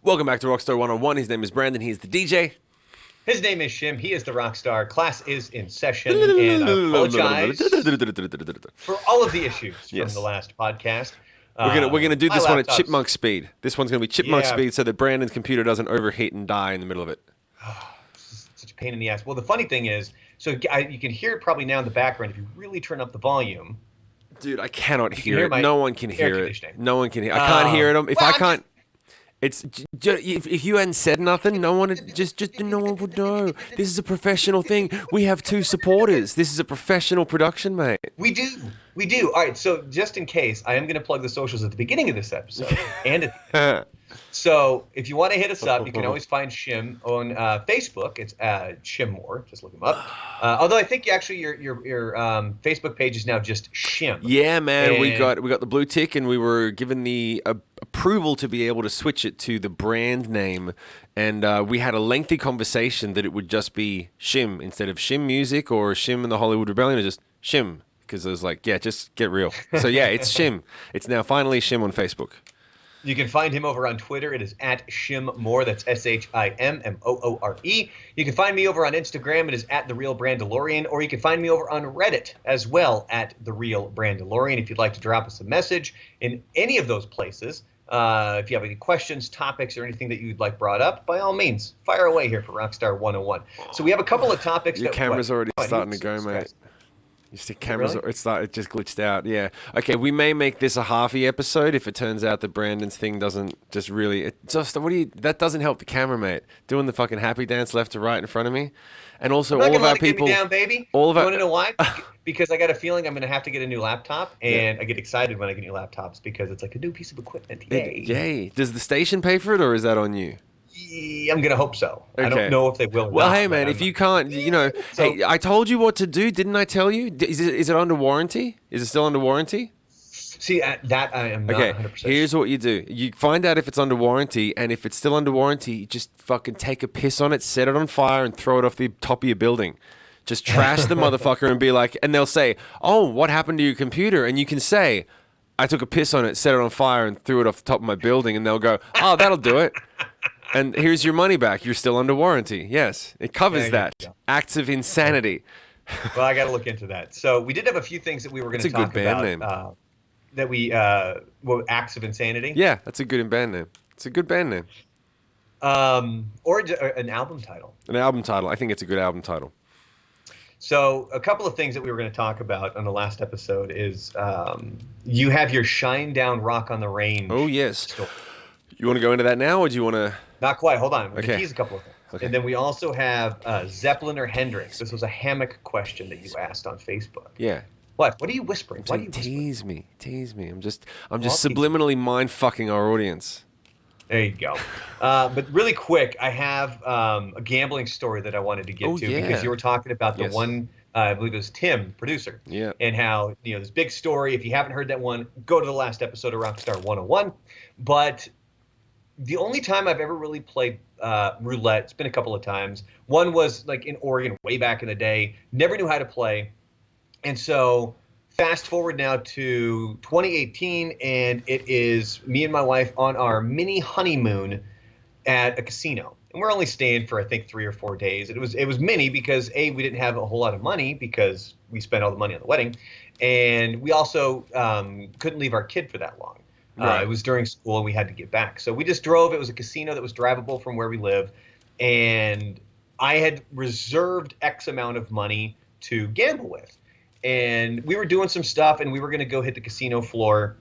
Welcome back to Rockstar 101. His name is Brandon. He's the DJ. His name is Shim. He is the Rockstar. Class is in session, and I apologize for all of the issues from the last podcast. We're gonna do this one at chipmunk speed. This one's gonna be chipmunk speed, so that Brandon's computer doesn't overheat and die in the middle of it. Such a pain in the ass. Well, the funny thing is, you can hear it probably now in the background if you really turn up the volume. Dude, I cannot hear it. No one can hear it. No one can hear. I can't hear it. If I can't. It's if you hadn't said nothing, no one would no one would know. This is a professional thing. We have two supporters. This is a professional production, mate. We do. All right. So just in case, I am going to plug the socials at the beginning of this episode and at the end. So if you want to hit us up, you can always find Shim on Facebook. It's Shimore. Just look him up. Although I think actually your Facebook page is now just Shim. Yeah, man. And we got the blue tick, and we were given the approval to be able to switch it to the brand name. And we had a lengthy conversation that it would just be Shim instead of Shim Music or Shim and the Hollywood Rebellion, or just Shim. Because I was like, yeah, just get real. So yeah, it's Shim. It's now finally Shim on Facebook. You can find him over on Twitter. It is at Shimmore. That's SHIMMOORE. You can find me over on Instagram. It is at The Real Brandalorian. Or you can find me over on Reddit as well at The Real Brandalorian. If you'd like to drop us a message in any of those places, if you have any questions, topics, or anything that you'd like brought up, by all means, fire away here for Rockstar 101. So we have a couple of topics. Your camera's already starting to go, mate. You see cameras, really? It just glitched out. Yeah. Okay, we may make this a halfy episode if it turns out that Brandon's thing doesn't just really. That doesn't help the camera, mate. Doing the fucking happy dance left to right in front of me, and also all of our people. Get me down, baby. All of you want to know why? Because I got a feeling I'm going to have to get a new laptop, and I get excited when I get new laptops because it's like a new piece of equipment. Yay! Yay! Does the station pay for it, or is that on you? I'm going to hope so. Okay. I don't know if they will. Well, hey, man, if you can't, hey, I told you what to do. Didn't I tell you? Is it under warranty? Is it still under warranty? See, that I am not 100%. Here's what you do. You find out if it's under warranty, and if it's still under warranty, you just fucking take a piss on it, set it on fire, and throw it off the top of your building. Just trash the motherfucker and be like, and they'll say, oh, what happened to your computer? And you can say, I took a piss on it, set it on fire, and threw it off the top of my building. And they'll go, oh, that'll do it. And here's your money back. You're still under warranty. Yes, it covers that. Acts of insanity. Well, I got to look into that. So we did have a few things that we were going to talk about. It's a good band name. Acts of Insanity? Yeah, that's a good band name. It's a good band name. Or an album title. An album title. I think it's a good album title. So a couple of things that we were going to talk about on the last episode is you have your Shine Down Rock on the Range. Oh, yes. Story. You want to go into that now, or do you want to? Not quite. Hold on. We're going to tease a couple of things. Okay. And then we also have Zeppelin or Hendrix. This was a hammock question that you asked on Facebook. Yeah. What? What are you whispering? Why do you tease me? Tease me. I'm just subliminally mind fucking our audience. There you go. But really quick, I have a gambling story that I wanted to get to because you were talking about the one. I believe it was Tim, producer. Yeah. And how this big story. If you haven't heard that one, go to the last episode of Rockstar 101. But the only time I've ever really played roulette, it's been a couple of times. One was like in Oregon way back in the day. Never knew how to play. And so fast forward now to 2018, and it is me and my wife on our mini honeymoon at a casino. And we're only staying for, I think, 3 or 4 days. It was mini because, A, we didn't have a whole lot of money because we spent all the money on the wedding. And we also couldn't leave our kid for that long. Right. It was during school, and we had to get back. So we just drove. It was a casino that was drivable from where we live. And I had reserved X amount of money to gamble with. And we were doing some stuff, and we were going to go hit the casino floor.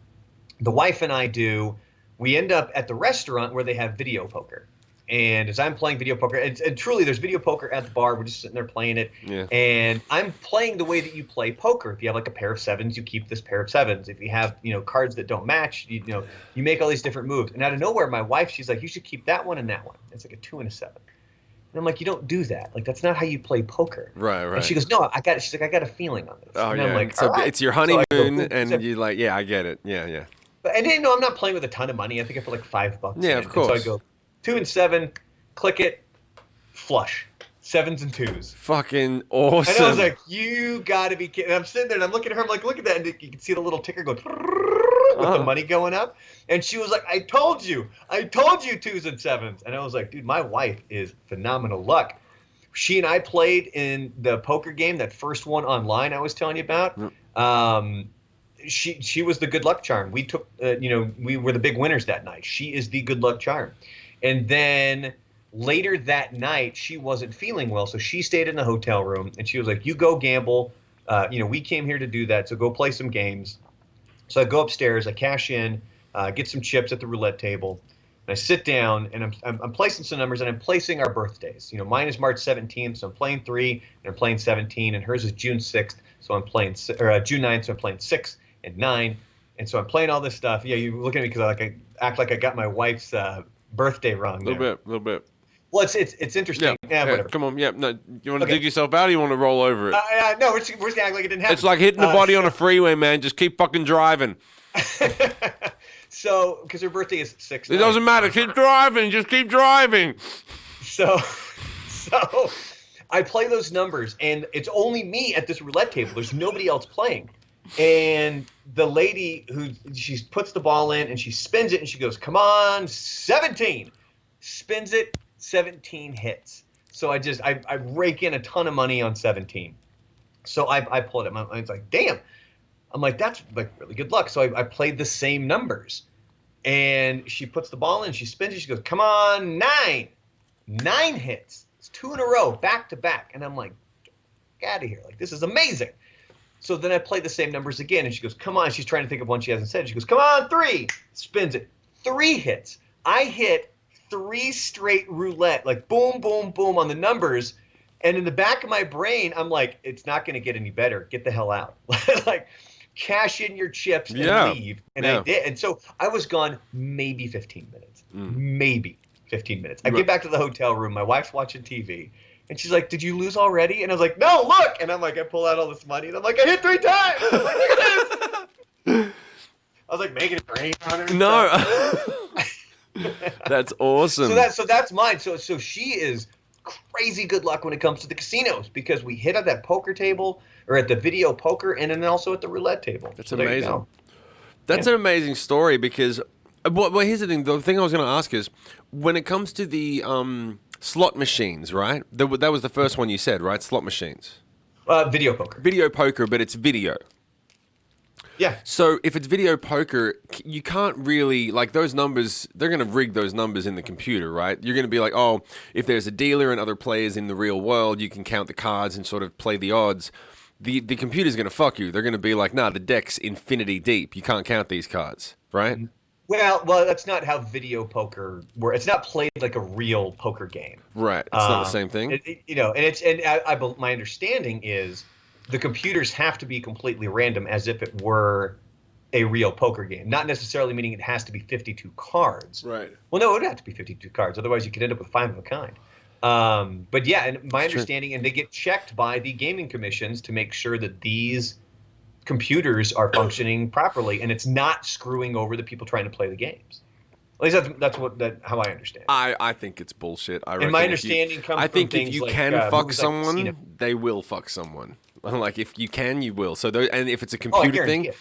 The wife and I do. We end up at the restaurant where they have video poker. And as I'm playing video poker, and truly there's video poker at the bar. We're just sitting there playing it. Yeah. And I'm playing the way that you play poker. If you have like a pair of sevens, you keep this pair of sevens. If you have, cards that don't match, you make all these different moves. And out of nowhere, my wife, she's like, you should keep that one and that one. It's like a 2 and a 7. And I'm like, you don't do that. Like, that's not how you play poker. Right. And she goes, no, she's like, I got a feeling on this. Oh, and yeah. I'm like, so right. It's your honeymoon, and you're like, yeah, I get it. Yeah. But, and I'm not playing with a ton of money. I think I put like $5. Yeah, of course. And so I go 2 and 7, click it, flush. 7s and 2s. Fucking awesome. And I was like, you got to be kidding. And I'm sitting there and I'm looking at her. I'm like, look at that. And you can see the little ticker go. with the money going up. And she was like, I told you 2s and 7s. And I was like, dude, my wife is phenomenal luck. She and I played in the poker game, that first one online I was telling you about. She was the good luck charm. We took, we were the big winners that night. She is the good luck charm. And then later that night, she wasn't feeling well, so she stayed in the hotel room, and she was like, you go gamble. We came here to do that, so go play some games. So I go upstairs, I cash in, get some chips at the roulette table, and I sit down, and I'm placing some numbers, and I'm placing our birthdays. Mine is March 17th, so I'm playing 3, and I'm playing 17, and hers is June 6th, so I'm playing, or June 9th, so I'm playing 6 and 9, and so I'm playing all this stuff. Yeah, you look at me because I act like I got my wife's birthday wrong. A little bit. Well, it's interesting. Yeah, whatever. Come on, no, you want to dig yourself out, or you want to roll over it? No, we're just gonna act like it didn't happen. It's like hitting the body on a freeway, man. Just keep fucking driving. So, because her birthday is 6. It doesn't matter. Keep driving. Just keep driving. So I play those numbers, and it's only me at this roulette table. There's nobody else playing. And the lady she puts the ball in, and she spins it, and she goes, come on, 17. Spins it, 17 hits. So I rake in a ton of money on 17. So I pull it up. My mind's like, damn. I'm like, that's like really good luck. So I played the same numbers. And she puts the ball in, she spins it, she goes, come on, 9. 9 hits. It's 2 in a row, back to back. And I'm like, get out of here. Like, this is amazing. So then I play the same numbers again, and she goes, come on. She's trying to think of one she hasn't said. She goes, come on, 3. Spins it. 3 hits. I hit 3 straight roulette, like boom, boom, boom on the numbers. And in the back of my brain, I'm like, it's not going to get any better. Get the hell out. Like, cash in your chips and leave. And I did. And so I was gone maybe 15 minutes. Maybe 15 minutes. I get back to the hotel room. My wife's watching TV. And she's like, did you lose already? And I was like, no, look. And I'm like, I pull out all this money. And I'm like, I hit 3 times. I'm like, look at this. I was like making it rain on her. No. That's awesome. So that's mine. So she is crazy good luck when it comes to the casinos, because we hit at that poker table or at the video poker, and then also at the roulette table. That's amazing. That's an amazing story, because well, here's the thing. The thing I was going to ask is, when it comes to the slot machines, right? That was the first one you said, right? Slot machines. Video poker. Video poker, but it's video. Yeah. So if it's video poker, you can't really, like, those numbers, they're going to rig those numbers in the computer, right? You're going to be like, oh, if there's a dealer and other players in the real world, you can count the cards and sort of play the odds. The computer's going to fuck you. They're going to be like, nah, the deck's infinity deep. You can't count these cards, right? Well, that's not how video poker works. It's not played like a real poker game. Right. It's not the same thing. My understanding is the computers have to be completely random, as if it were a real poker game. Not necessarily meaning it has to be 52 cards. Right. Well, no, it would have to be 52 cards. Otherwise, you could end up with 5 of a kind. But yeah, and my understanding, and they get checked by the gaming commissions to make sure that these computers are functioning properly, and it's not screwing over the people trying to play the games. At least that's how I understand. I think it's bullshit. And my understanding comes from things if you like, can fuck movies someone, like they will fuck someone. Like, if you can, you will. So and if it's a computer thing,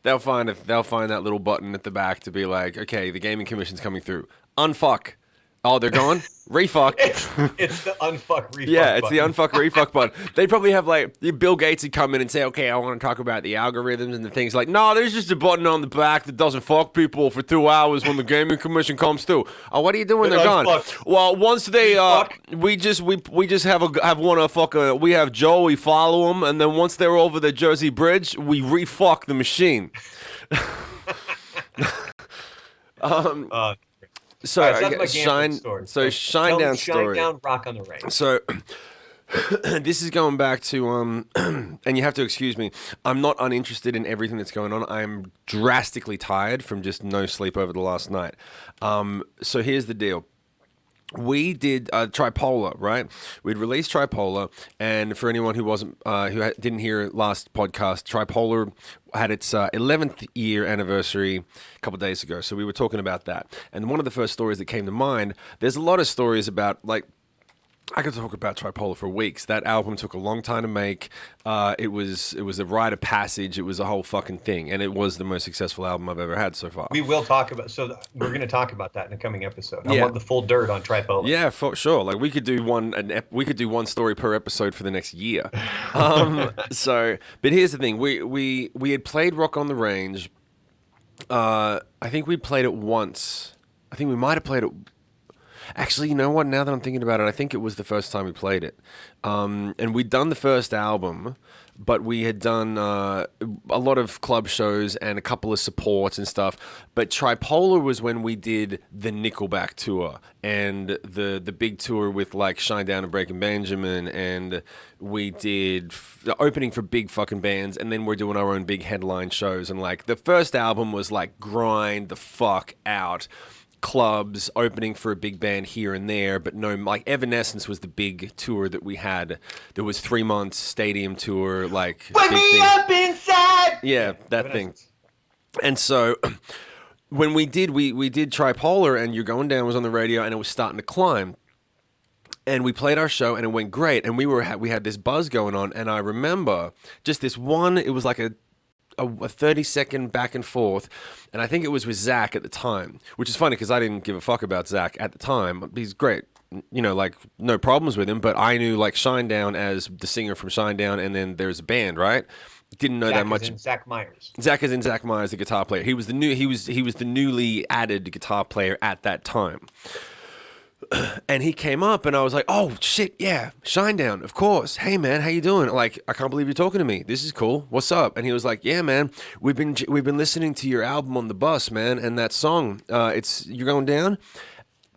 they'll find that little button at the back to be like, okay, the gaming commission's coming through. Unfuck. Oh, they're gone? Refuck. It's the unfuck refuck Yeah, it's button. the unfuck refuck button. They probably have, like, Bill Gates would come in and say, okay, I want to talk about the algorithms and the things. Like, no, there's just a button on the back that doesn't fuck people for 2 hours when the gaming commission comes through. Oh, what are you doing when they're gone? Well, once they, we just have one fucker. We have Joe, we follow him, and then once they're over the Jersey Bridge, we refuck the machine. So Shine Down story. Shine Down, Rock on the Range. So this is going back to and you have to excuse me. I'm not uninterested in everything that's going on. I am drastically tired from just no sleep over the last night. So here's the deal. We did Tripolar, right? We'd released Tripolar, and for anyone who wasn't, didn't hear last podcast, Tripolar had its 11th year anniversary a couple of days ago. So we were talking about that, and one of the first stories that came to mind. There's a lot of stories about, like, I could talk about Tripolar for weeks. That album took a long time to make. It was a rite of passage. It was a whole fucking thing, and it was the most successful album I've ever had so far. We will talk about. So we're going to talk about that in a coming episode. I Yeah. want the full dirt on Tripolar. Yeah, for sure. Like we could do we could do one story per episode for the next year. But here's the thing: we had played Rock on the Range. I think we played it once. I think we might have played it. Actually, you know what? Now that I'm thinking about it, I think it was the first time we played it. And we'd done the first album, but we had done a lot of club shows and a couple of supports and stuff. But Tripolar was when we did the Nickelback tour and the big tour with like Shinedown and Breaking Benjamin, and we did the opening for big fucking bands, and then we're doing our own big headline shows. And like the first album was like grind the fuck out. Clubs opening for a big band here and there, but no, like Evanescence was the big tour that we had. There was 3 months stadium tour, like Put me up inside. yeah, that thing. And so when we did Tripolar, and You're Going Down was on the radio, and it was starting to climb. And we played our show, and it went great. And we had this buzz going on, and I remember just this one. It was like a 30-second back and forth, and I think it was with Zach at the time, which is funny because I didn't give a fuck about Zach at the time. He's great, you know, like no problems with him, but I knew like Shinedown as the singer from Shinedown, and then there's a band, right? Didn't know that much. Zach Myers. Zach is in Zach Myers, the guitar player. He was the newly added guitar player at that time. And he came up, and I was like, "Oh shit, yeah, Shinedown, of course. Hey man, how you doing? Like, I can't believe you're talking to me. This is cool. What's up?" And he was like, "Yeah, man, we've been listening to your album on the bus, man, and that song, it's You're Going Down.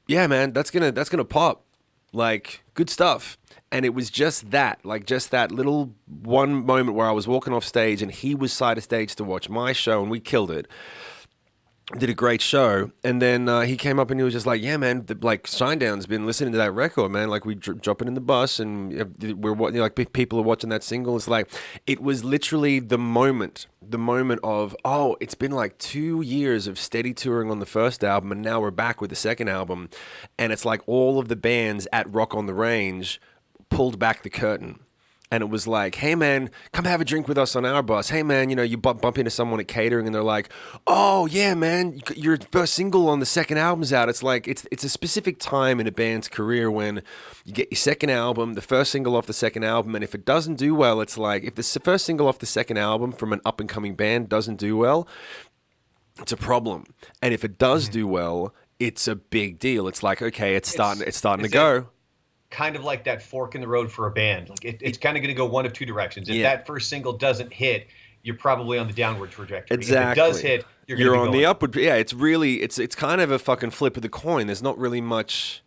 Yeah, man, that's gonna pop. Like, good stuff." And it was just that little one moment where I was walking off stage, and he was side of stage to watch my show, and we killed it. Did a great show, and then he came up and he was just like, "Yeah, man, like Shinedown's been listening to that record, man. Like we jumping in the bus, and like people are watching that single." It's like it was literally the moment of, oh, it's been like 2 years of steady touring on the first album, and now we're back with the second album, and it's like all of the bands at Rock on the Range pulled back the curtain. And it was like, "Hey man, come have a drink with us on our bus. Hey man, you know, you bump into someone at catering, and they're like, 'Oh yeah, man, your first single on the second album's out.'" It's like it's a specific time in a band's career when you get your second album, the first single off the second album, and if it doesn't do well, it's like if the first single off the second album from an up and coming band doesn't do well, it's a problem. And if it does do well, it's a big deal. It's like, okay, it's starting to go. Kind of like that fork in the road for a band. Like it's kind of going to go one of two directions. If that first single doesn't hit, you're probably on the downward trajectory. Exactly. If it does hit, you're on the upward. Yeah, it's really it's kind of a fucking flip of the coin. There's not really much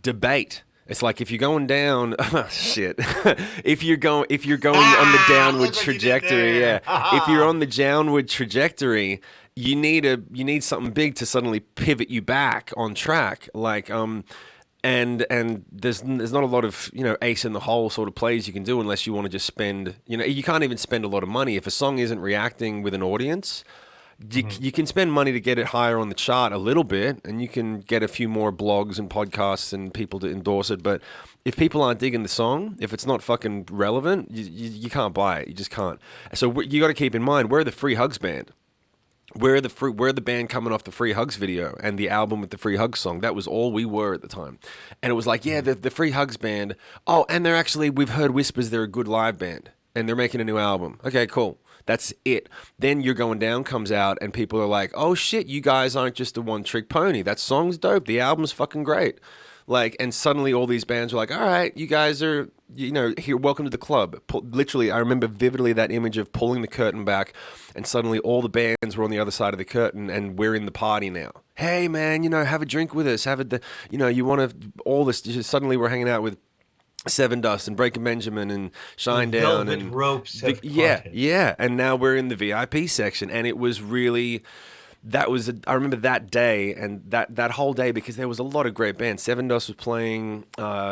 debate. It's like if you're going down, shit. if you're going on the downward trajectory, if you're on the downward trajectory, you need something big to suddenly pivot you back on track. Like And there's not a lot of, you know, ace in the hole sort of plays you can do unless you want to just spend, you know, you can't even spend a lot of money. If a song isn't reacting with an audience, you can spend money to get it higher on the chart a little bit, and you can get a few more blogs and podcasts and people to endorse it. But if people aren't digging the song, if it's not fucking relevant, you can't buy it. You just can't. So you got to keep in mind, we're the Free Hugs band. We're the band coming off the Free Hugs video and the album with the Free Hugs song. That was all we were at the time. And it was like, yeah, the Free Hugs band. Oh, and we've heard whispers they're a good live band, and they're making a new album. Okay, cool. That's it. Then You're Going Down comes out, and people are like, "Oh shit, you guys aren't just a one-trick pony. That song's dope. The album's fucking great." Like, and suddenly all these bands are like, "All right, you guys are, you know, here, welcome to the club." Literally, I remember vividly that image of pulling the curtain back, and suddenly all the bands were on the other side of the curtain, and we're in the party now. Hey, man, you know, have a drink with us. You know, you want to, all this, suddenly we're hanging out with Seven Dust and Breaking Benjamin and Shinedown and ropes. Yeah. And now we're in the VIP section, and it was really... I remember that day and that whole day, because there was a lot of great bands. Seven Dust was playing,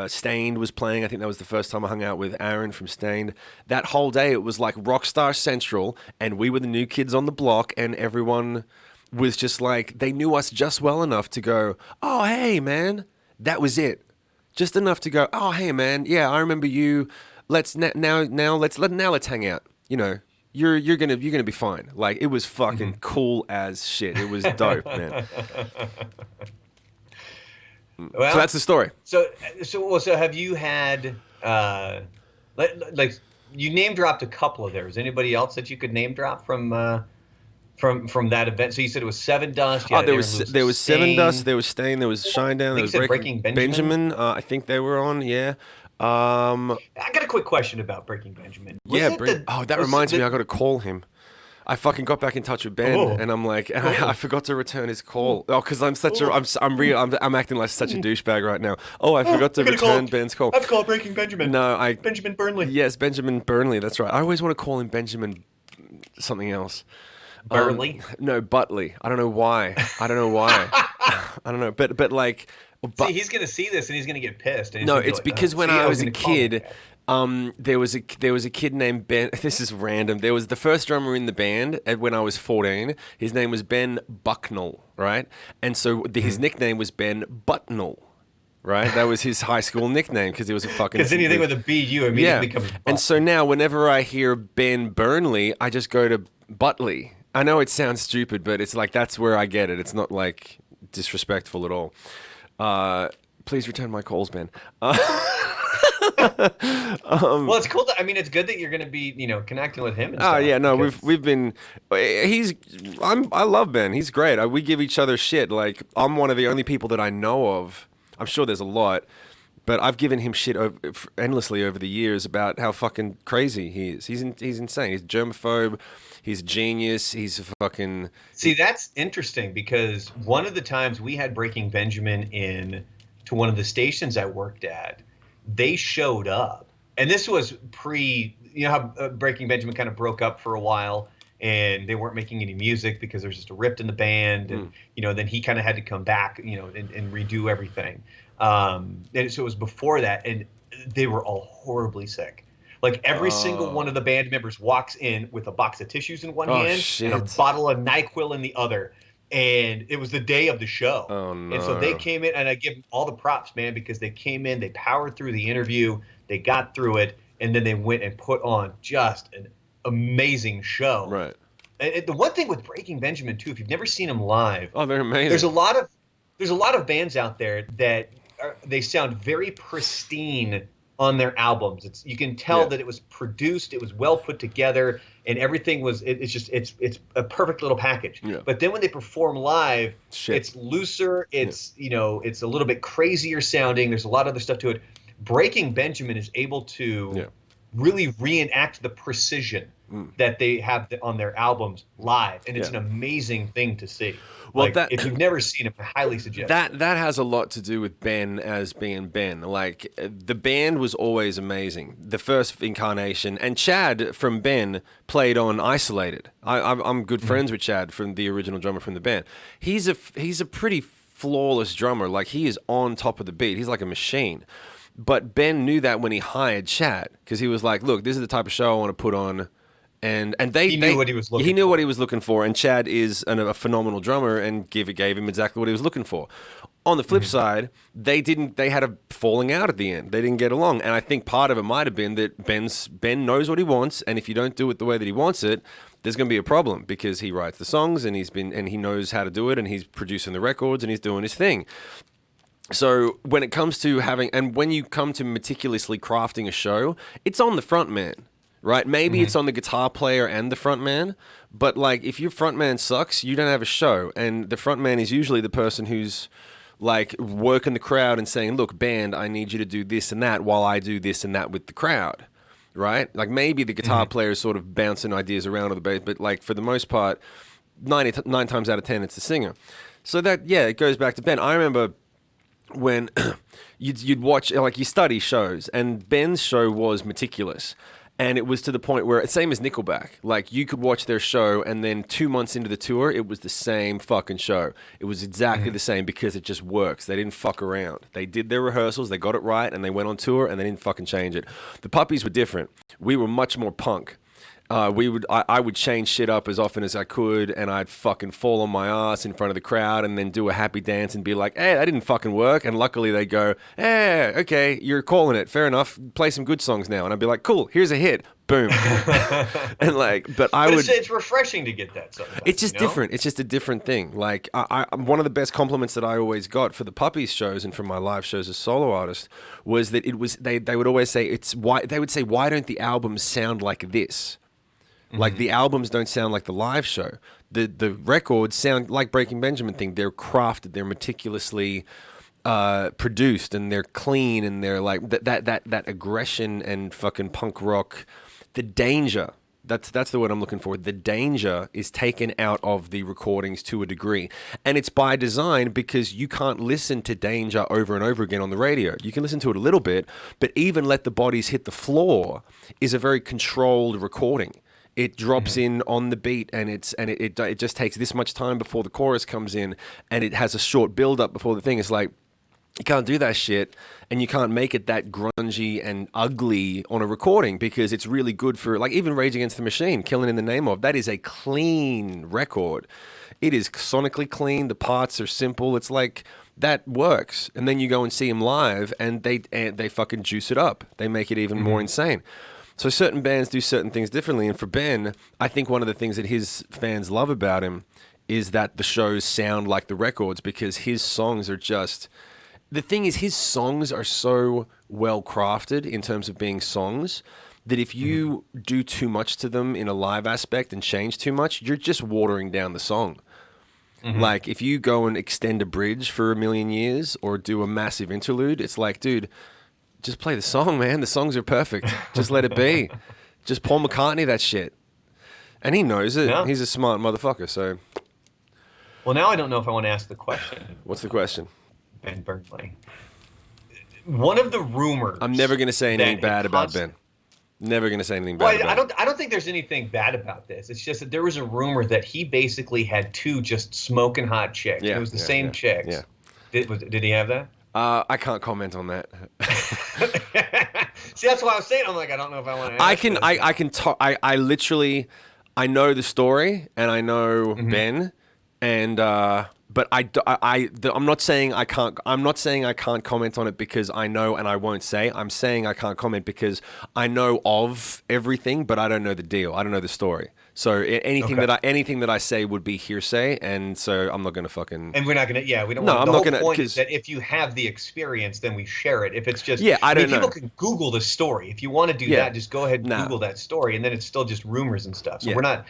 Stained was playing. I think that was the first time I hung out with Aaron from Stained. That whole day, it was like Rockstar Central, and we were the new kids on the block, and everyone was just like, they knew us just well enough to go, "Oh, hey, man, that was it. Just enough to go, oh hey man, yeah, I remember you. Let's hang out. You know, you're gonna be fine. Like it was fucking cool as shit. It was dope, man. So Well, that's the story. so have you had like you name dropped a couple of theirs. Anybody else that you could name drop from that event? So you said it was Seven Dust. You Oh, had Aaron Lewis there was Seven Dust, Stain. there was Stain, there was Shinedown, I there think you was said Breaking Benjamin. Benjamin. I think they were on. Yeah. Um, I got a quick question about Breaking Benjamin. Was yeah. it the Oh, that was reminds the, me. I got to call him. I fucking got back in touch with Ben, oh and I'm like, and I forgot to return his call. Oh, because I'm acting like such a douchebag right now. Oh, I forgot to return Ben's call. I have to call Breaking Benjamin. No, Benjamin Burnley. Yes, Benjamin Burnley. That's right. I always want to call him Benjamin something else. Burnley. No, Butley. I don't know why. I don't know, but like, See, he's gonna see this and he's gonna get pissed. And he's no, gonna be it's like, because oh, when see, I was a gonna call him kid, that. there was a kid named Ben. This is random. There was the first drummer in the band when I was 14. His name was Ben Bucknell, right? And so his nickname was Ben Buttnell. Right, that was his high school nickname because he was a fucking. Because anything with a B, you immediately becomes. And so now, whenever I hear Ben Burnley, I just go to Butley. I know it sounds stupid, but it's like that's where I get it. It's not like disrespectful at all. Please return my calls, Ben. Well, it's cool. I mean, it's good that you're going to be, connecting with him. And Oh stuff yeah, no, because- we've been. I love Ben. He's great. We give each other shit. Like I'm one of the only people that I know of. I'm sure there's a lot, but I've given him shit endlessly over the years about how fucking crazy he is. He's insane. He's germaphobe. He's a genius. He's a fucking. See, that's interesting because one of the times we had Breaking Benjamin in to one of the stations I worked at, they showed up, and this was how Breaking Benjamin kind of broke up for a while. And they weren't making any music because there was just a rift in the band, and then he kind of had to come back, and redo everything. And so it was before that, and they were all horribly sick. Like every single one of the band members walks in with a box of tissues in one hand and a bottle of NyQuil in the other. And it was the day of the show. Oh no! And so they came in, and I give them all the props, man, because they came in, they powered through the interview, they got through it, and then they went and put on just an amazing show. Right. And the one thing with Breaking Benjamin too, if you've never seen them live, Oh, they're amazing. there's a lot of bands out there that they sound very pristine on their albums. You can tell that it was produced, it was well put together, and everything was. It's a perfect little package. Yeah. But then when they perform live, Shit. it's looser. It's it's a little bit crazier sounding. There's a lot of other stuff to it. Breaking Benjamin is able to really reenact the precision that they have on their albums live, and it's an amazing thing to see. Well, if you've never seen it, I highly suggest that has a lot to do with Ben as being Ben. Like the band was always amazing. The first incarnation, and Chad from Ben played on Isolated. I'm good friends with Chad from the original drummer from the band. He's a pretty flawless drummer. Like he is on top of the beat. He's like a machine. But Ben knew that when he hired Chad, because he was like, "Look, this is the type of show I want to put on." And he knew what he was looking. He knew what he was looking for, and Chad is a phenomenal drummer, and gave him exactly what he was looking for. On the flip side, they had a falling out at the end. They didn't get along, and I think part of it might have been that Ben knows what he wants, and if you don't do it the way that he wants it, there's going to be a problem because he writes the songs and he knows how to do it, and he's producing the records and he's doing his thing. So when it comes to when you come to meticulously crafting a show, it's on the front man. Right? Maybe it's on the guitar player and the front man, but like if your front man sucks, you don't have a show. And the front man is usually the person who's like working the crowd and saying, "Look, band, I need you to do this and that while I do this and that with the crowd." Right? Like maybe the guitar player is sort of bouncing ideas around on the bass, but like for the most part, 9 times out of 10, it's the singer. So that, it goes back to Ben. I remember when you'd watch, like you study shows, and Ben's show was meticulous. And it was to the point where, same as Nickelback, like you could watch their show and then 2 months into the tour, it was the same fucking show. It was exactly the same because it just works. They didn't fuck around. They did their rehearsals, they got it right, and they went on tour and they didn't fucking change it. The Puppies were different. We were much more punk. I would change shit up as often as I could, and I'd fucking fall on my ass in front of the crowd and then do a happy dance and be like, hey, that didn't fucking work. And luckily they go, hey, okay, you're calling it. Fair enough. Play some good songs now. And I'd be like, cool, here's a hit. Boom. And like, but it's refreshing to get that sometimes. It's just different. It's just a different thing. Like, one of the best compliments that I always got for the Puppies shows and for my live shows as solo artist was that they would always say, why don't the albums sound like this? Like, the albums don't sound like the live show. The records sound like Breaking Benjamin thing. They're crafted. They're meticulously produced, and they're clean, and they're like that aggression and fucking punk rock. The danger. That's the word I'm looking for. The danger is taken out of the recordings to a degree. And it's by design, because you can't listen to Danger over and over again on the radio. You can listen to it a little bit, but even Let the Bodies Hit the Floor is a very controlled recording. It drops in on the beat, and it just takes this much time before the chorus comes in, and it has a short build up before the thing. It's like, you can't do that shit, and you can't make it that grungy and ugly on a recording, because it's really good for, like, even Rage Against the Machine, Killing in the Name Of. That is a clean record. It is sonically clean. The parts are simple. It's like, that works. And then you go and see them live, and they fucking juice it up. They make it even more insane. So certain bands do certain things differently. And for Ben, I think one of the things that his fans love about him is that the shows sound like the records, because his songs are just... The thing is, his songs are so well crafted in terms of being songs that if you do too much to them in a live aspect and change too much, you're just watering down the song. Like, if you go and extend a bridge for a million years or do a massive interlude, it's like, dude... Just play the song, man. The songs are perfect. Just let it be. Just Paul McCartney that shit. And he knows it. Yeah. He's a smart motherfucker, so... Well, now I don't know if I want to ask the question. What's the question? Ben Burnley. One of the rumors... I'm never going to say anything bad about Ben. Never going to say anything bad about I don't think there's anything bad about this. It's just that there was a rumor that he basically had two just smoking hot chicks. Yeah, it was the same chicks. Yeah. Did he have that? I can't comment on that. See, that's what I was saying. I'm like, I don't know if I want to. I can talk. I literally, I know the story, and I know Ben, and but I'm not saying I can't. I'm not saying I can't comment on it because I know and I won't say. I'm saying I can't comment because I know of everything, but I don't know the deal. I don't know the story. So anything that I say would be hearsay, and so I'm not gonna fucking. And we're not gonna. Yeah, we don't. No, I'm not gonna. The whole point is that if you have the experience, then we share it. If it's just, I don't know. People can Google the story. If you want to do that, just go ahead and Google that story, and then it's still just rumors and stuff. So we're not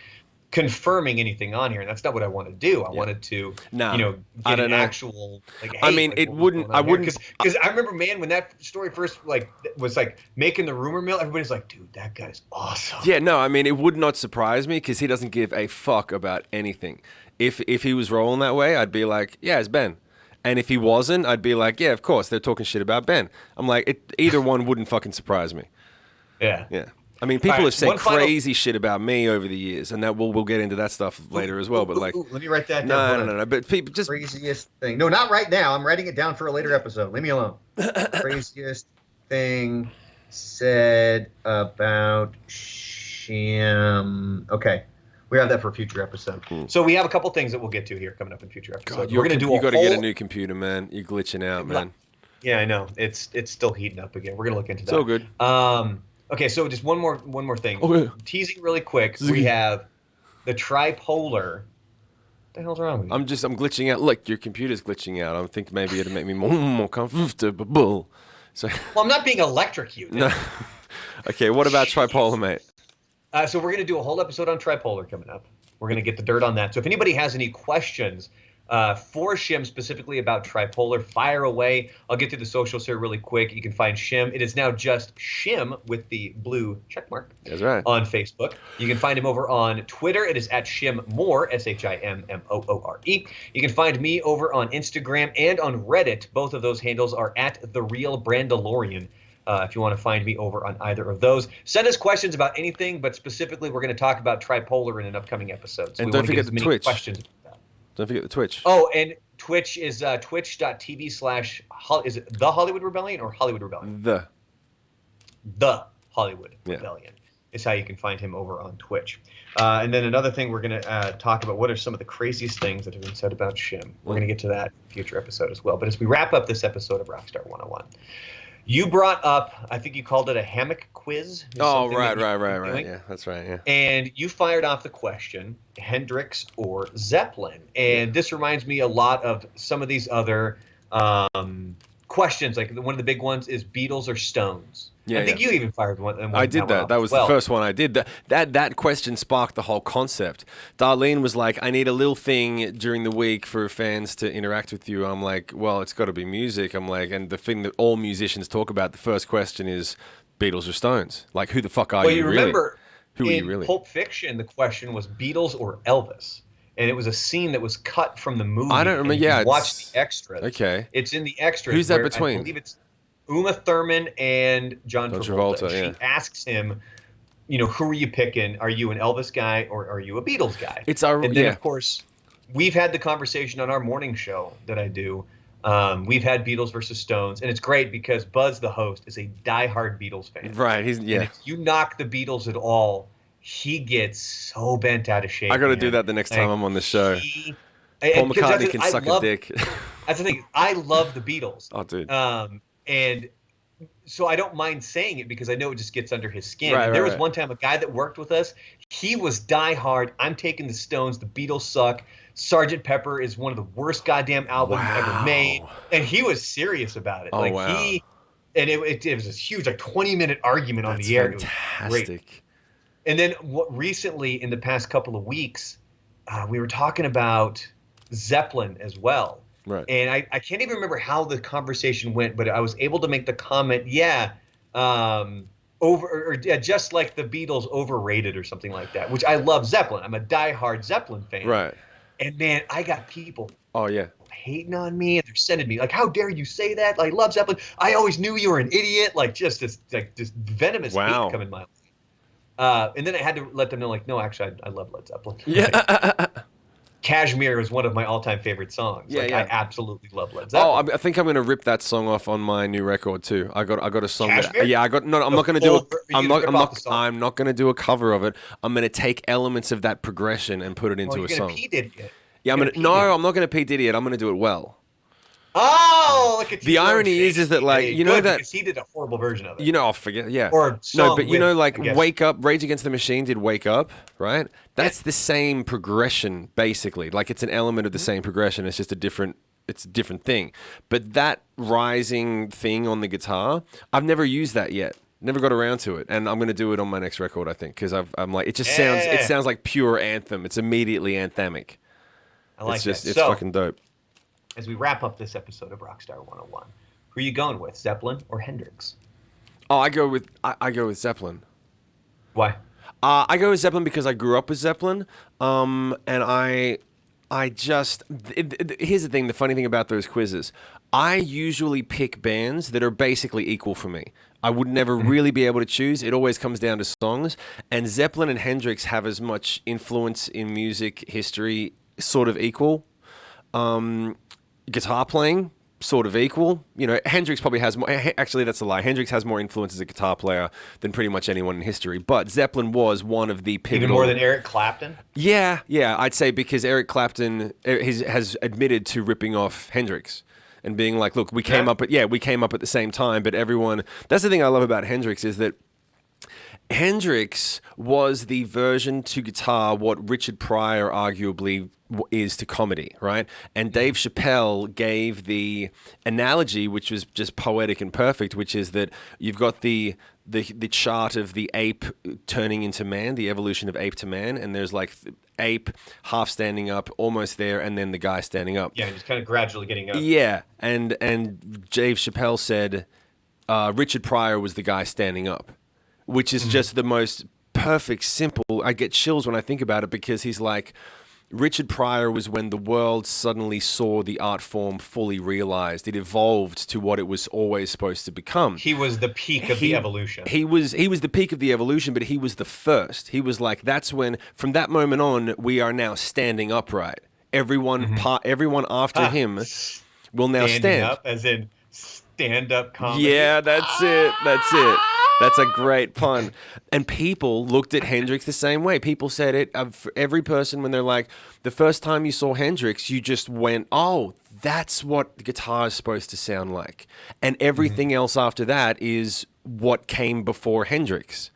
confirming anything on here, and that's not what I want to do. I wanted to, get an actual. Like, hey, I mean, it wouldn't. I wouldn't because I remember, man, when that story first was making the rumor mill. Everybody's like, dude, that guy's awesome. Yeah, no, I mean, it would not surprise me because he doesn't give a fuck about anything. If he was rolling that way, I'd be like, yeah, it's Ben. And if he wasn't, I'd be like, yeah, of course, they're talking shit about Ben. I'm like, either one wouldn't fucking surprise me. Yeah. Yeah. I mean, people have said crazy shit about me over the years, and that we'll get into that stuff later as well. But like, let me write that down. No. But people just craziest thing. No, not right now. I'm writing it down for a later episode. Leave me alone. Craziest thing said about Shim. Okay, we have that for a future episode. So we have a couple things that we'll get to here coming up in future episodes. We're gonna do. You got to get a new computer, man. You're glitching out, man. Yeah, I know. It's still heating up again. We're gonna look into that. It's all good. Okay, so just one more thing. Okay. Teasing really quick. We have the tripolar. What the hell's wrong with you? I'm glitching out. Look, your computer's glitching out. I think maybe it'll make me more comfortable. So. Well, I'm not being electrocuted. No. Okay, what about tripolar, mate? So we're gonna do a whole episode on tripolar coming up. We're gonna get the dirt on that. So if anybody has any questions for Shim specifically about tripolar, fire away. I'll get to the socials here really quick. You can find Shim. It is now just Shim with the blue check mark. That's right. On Facebook. You can find him over on Twitter. It is at Shimmoore, SHIMMOORE. You can find me over on Instagram and on Reddit. Both of those handles are at The Real Brandalorian. If you want to find me over on either of those. Send us questions about anything, but specifically we're going to talk about tripolar in an upcoming episode. So and don't forget the Twitch. Questions. Don't forget the Twitch. Oh, and Twitch is twitch.tv/ is it The Hollywood Rebellion or Hollywood Rebellion? The Hollywood Rebellion. is how you can find him over on Twitch. And then another thing we're going to talk about, what are some of the craziest things that have been said about Shim? We're going to get to that in a future episode as well. But as we wrap up this episode of Rockstar 101, you brought up, I think you called it a hammock quiz. Oh, right. Yeah, that's right, yeah. And you fired off the question, Hendrix or Zeppelin. And this reminds me a lot of some of these other questions. Like one of the big ones is Beatles or Stones. Yeah, I think you even fired one. I did that. That was the first one I did. That question sparked the whole concept. Darlene was like, I need a little thing during the week for fans to interact with you. I'm like, well, it's got to be music. I'm like, and the thing that all musicians talk about, the first question is Beatles or Stones. Like, who the fuck are you really? Remember, who are you really? In Pulp Fiction, the question was Beatles or Elvis. And it was a scene that was cut from the movie. I don't remember. Yeah, watch the extras. Okay. It's in the extras. Who's that between? I believe it's Uma Thurman and John Travolta. Yeah. She asks him, who are you picking? Are you an Elvis guy or are you a Beatles guy? And then, of course, we've had the conversation on our morning show that I do. We've had Beatles versus Stones, and it's great because Buzz, the host, is a diehard Beatles fan. Right. And if you knock the Beatles at all, he gets so bent out of shape. I got to do that the next time I'm on the show. Paul McCartney can suck a dick. That's the thing. I love the Beatles. Oh, dude. And so I don't mind saying it because I know it just gets under his skin. Right, there was one time a guy that worked with us. He was diehard. I'm taking the Stones. The Beatles suck. Sgt. Pepper is one of the worst goddamn albums ever made. And he was serious about it. And it was this huge, 20-minute argument on the air. Fantastic. It was great. And then recently, in the past couple of weeks, we were talking about Zeppelin as well. Right. And I can't even remember how the conversation went, but I was able to make the comment, just like the Beatles overrated or something like that, which I love Zeppelin. I'm a diehard Zeppelin fan. Right. And man, I got people hating on me, and they're sending me like, how dare you say that? I love Zeppelin. I always knew you were an idiot. Like just this venomous hate coming my way. And then I had to let them know, like, no, actually, I love Led Zeppelin. Yeah. Cashmere is one of my all-time favorite songs. Yeah, I absolutely love Led Zeppelin. Oh, I think I'm going to rip that song off on my new record too. I got a song Cashmere? I'm not going to do I'm not going to do a cover of it. I'm going to take elements of that progression and put it into a song. P. Diddy it. Yeah, I'm not going to P. Diddy it. I'm going to do it well. Oh, look at you. The irony is that, like, because he did a horrible version of it. I'll forget. Yeah. Or no, but Wake Up, Rage Against the Machine did Wake Up, right? That's the same progression, basically. Like, it's an element of the same progression. It's just a different thing. But that rising thing on the guitar, I've never used that yet. Never got around to it, and I'm going to do it on my next record, I think, because I'm like, it sounds like pure anthem. It's immediately anthemic. I like it's fucking dope. As we wrap up this episode of Rockstar 101, who are you going with, Zeppelin or Hendrix? Oh, I go with Zeppelin. Why? I go with Zeppelin because I grew up with Zeppelin, and here's the thing, the funny thing about those quizzes, I usually pick bands that are basically equal for me. I would never really be able to choose. It always comes down to songs, and Zeppelin and Hendrix have as much influence in music history, sort of equal. Guitar playing, sort of equal. Hendrix probably has more. Actually, that's a lie. Hendrix has more influence as a guitar player than pretty much anyone in history. But Zeppelin was one of the pivotal. Even more than Eric Clapton? Yeah, I'd say because Eric Clapton has admitted to ripping off Hendrix and being like, look, we came up at the same time, but everyone. That's the thing I love about Hendrix is that Hendrix was the version to guitar what Richard Pryor arguably is to comedy, right? And Dave Chappelle gave the analogy, which was just poetic and perfect, which is that you've got the chart of the ape turning into man, the evolution of ape to man, and there's like ape half standing up, almost there, and then the guy standing up. Yeah, just kind of gradually getting up. Yeah, and Dave Chappelle said Richard Pryor was the guy standing up, which is just the most perfect, simple. I get chills when I think about it because he's like, Richard Pryor was when the world suddenly saw the art form fully realized. It evolved to what it was always supposed to become. He was the peak of the evolution. He was the peak of the evolution, but he was the first. He was like, that's when, from that moment on, we are now standing upright. Everyone after him will now stand up, as in stand-up comedy. Yeah, that's it. That's a great pun. And people looked at Hendrix the same way. People said it. For every person, when they're like, the first time you saw Hendrix, you just went, oh, that's what the guitar is supposed to sound like. And everything else after that is what came before Hendrix.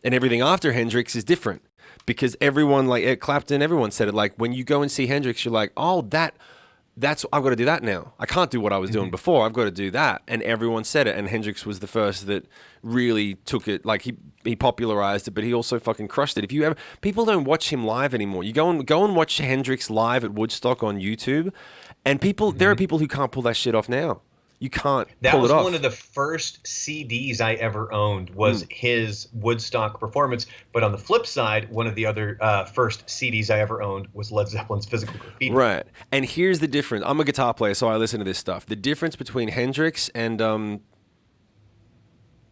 And everything after Hendrix is different. Because everyone, like Eric Clapton, everyone said it. Like, when you go and see Hendrix, you're like, oh, that's I've got to do that now. I can't do what I was doing before. I've got to do that. And everyone said it. And Hendrix was the first that really took it. Like he popularized it, but he also fucking crushed it. If you ever, people don't watch him live anymore. You go and watch Hendrix live at Woodstock on YouTube, and people there are people who can't pull that shit off now. You can't pull it off. That was one of the first CDs I ever owned was his Woodstock performance. But on the flip side, one of the other first CDs I ever owned was Led Zeppelin's Physical Graffiti. Right. And here's the difference. I'm a guitar player, so I listen to this stuff. The difference between Hendrix and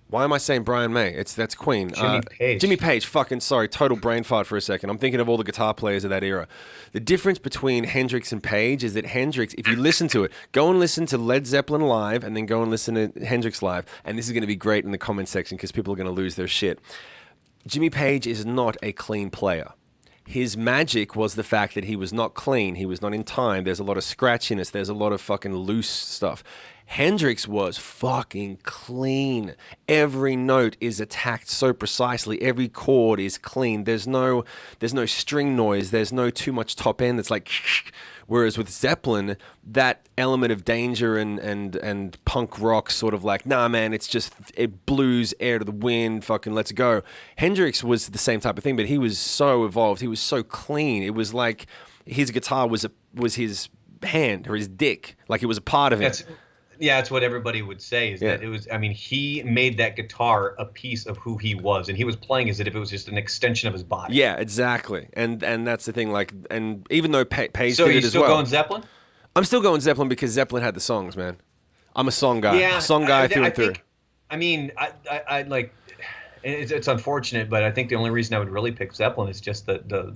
why am I saying Brian May? That's Queen. Jimmy Page. Jimmy Page. Fucking sorry. Total brain fart for a second. I'm thinking of all the guitar players of that era. The difference between Hendrix and Page is that Hendrix, if you listen to it, go and listen to Led Zeppelin live and then go and listen to Hendrix live. And this is going to be great in the comment section because people are going to lose their shit. Jimmy Page is not a clean player. His magic was the fact that he was not clean. He was not in time. There's a lot of scratchiness. There's a lot of fucking loose stuff. Hendrix was fucking clean. Every note is attacked so precisely. Every chord is clean. There's no string noise. There's no too much top end that's like. Whereas with Zeppelin, that element of danger and punk rock sort of like, nah, man, it's just blues, air to the wind, fucking let's go. Hendrix was the same type of thing, but he was so evolved. He was so clean. It was like his guitar was his hand or his dick, like it was a part of him. Yeah, that's what everybody would say is that it was, I mean, he made that guitar a piece of who he was, and he was playing as if it was just an extension of his body. Yeah, exactly. And that's the thing, like, and even though Page did it as well. So you still going Zeppelin? I'm still going Zeppelin because Zeppelin had the songs, man. I'm a song guy. Yeah, song guy through and through. I mean, I like, it's unfortunate, but I think the only reason I would really pick Zeppelin is just the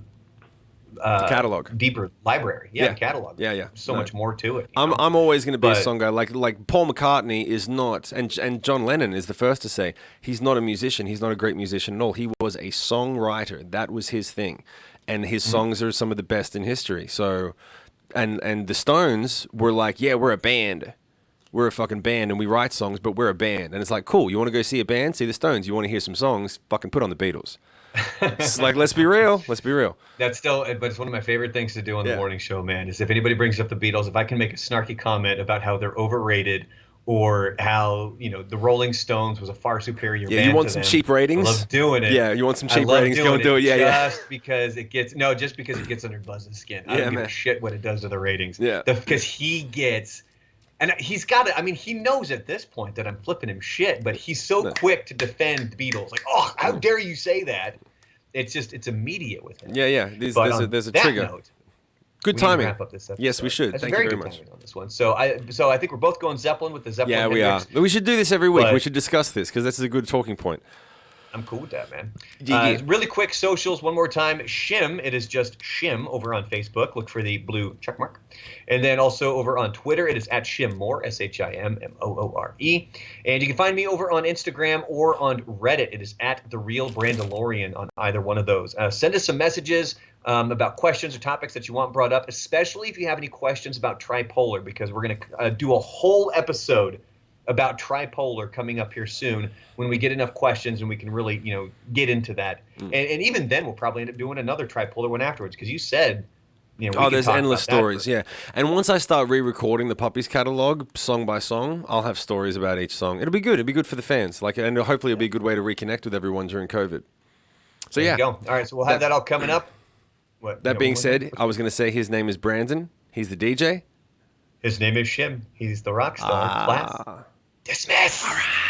catalog, deeper library, the catalog. So much more to it. I'm always going to be a song guy. Like Paul McCartney is not, and John Lennon is the first to say he's not a musician. He's not a great musician at all. He was a songwriter. That was his thing, and his songs are some of the best in history. So, and the Stones were like, yeah, we're a band. We're a fucking band and we write songs, but we're a band. And it's like, cool, you want to go see a band? See the Stones. You want to hear some songs? Fucking put on the Beatles. It's like, let's be real. Let's be real. That's still, but it's one of my favorite things to do on the morning show, man, is if anybody brings up the Beatles, if I can make a snarky comment about how they're overrated or how, the Rolling Stones was a far superior band you want some cheap ratings? I love doing it. Yeah, you want some cheap ratings? Go and do it. Just because it gets under Buzz's skin. I don't give a shit what it does to the ratings. Yeah. Because he gets... And he's got it. I mean, he knows at this point that I'm flipping him shit, but he's so quick to defend the Beatles. Like, oh, how dare you say that? It's immediate with him. Yeah. There's a trigger. Note, good timing. Wrap up this episode. Yes, we should. Thank you very much on this one. So I think we're both going Zeppelin with the Zeppelin. Yeah, we are. But we should do this every week. We should discuss this because this is a good talking point. I'm cool with that, man. Really quick socials one more time. Shim, it is just Shim over on Facebook. Look for the blue check mark. And then also over on Twitter, it is at Shimmore, SHIMMOORE. And you can find me over on Instagram or on Reddit. It is at The Real Brandalorian on either one of those. Send us some messages about questions or topics that you want brought up, especially if you have any questions about tripolar, because we're going to do a whole episode about tripolar coming up here soon when we get enough questions and we can really, get into that. And even then we'll probably end up doing another tripolar one afterwards because you said, there's endless stories. Yeah. And once I start re-recording the Puppies catalog song by song, I'll have stories about each song. It'll be good. It'll be good for the fans. And hopefully it'll be a good way to reconnect with everyone during COVID. So there you go. All right. So we'll have that all coming up. That being said, I was going to say his name is Brandon. He's the DJ. His name is Shim. He's the rock star. Class. Dismiss. All right.